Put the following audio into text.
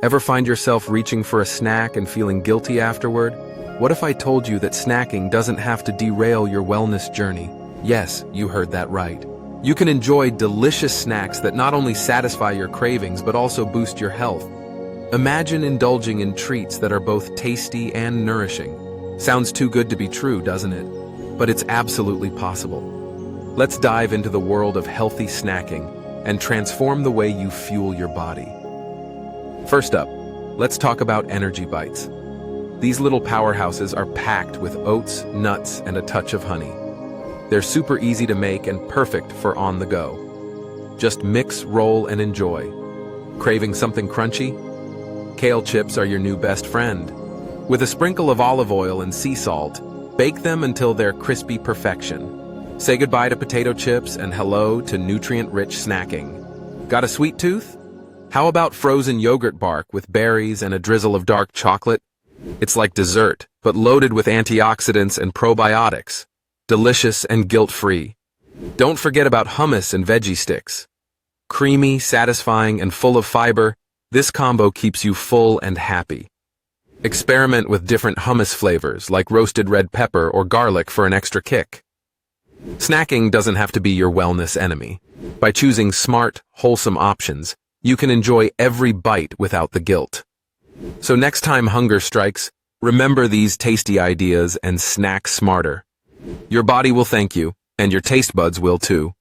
Ever find yourself reaching for a snack and feeling guilty afterward? What if I told you that snacking doesn't have to derail your wellness journey? Yes, you heard that right. You can enjoy delicious snacks that not only satisfy your cravings but also boost your health. Imagine indulging in treats that are both tasty and nourishing. Sounds too good to be true, doesn't it? But it's absolutely possible. Let's dive into the world of healthy snacking and transform the way you fuel your body. First up, let's talk about energy bites. These little powerhouses are packed with oats, nuts, and a touch of honey. They're super easy to make and perfect for on the go. Just mix, roll, and enjoy. Craving something crunchy? Kale chips are your new best friend. With a sprinkle of olive oil and sea salt, bake them until they're crispy perfection. Say goodbye to potato chips and hello to nutrient-rich snacking. Got a sweet tooth? How about frozen yogurt bark with berries and a drizzle of dark chocolate? It's like dessert, but loaded with antioxidants and probiotics. Delicious and guilt-free. Don't forget about hummus and veggie sticks. Creamy, satisfying, and full of fiber, this combo keeps you full and happy. Experiment with different hummus flavors like roasted red pepper or garlic for an extra kick. Snacking doesn't have to be your wellness enemy. By choosing smart, wholesome options, you can enjoy every bite without the guilt. So next time hunger strikes, remember these tasty ideas and snack smarter. Your body will thank you, and your taste buds will too.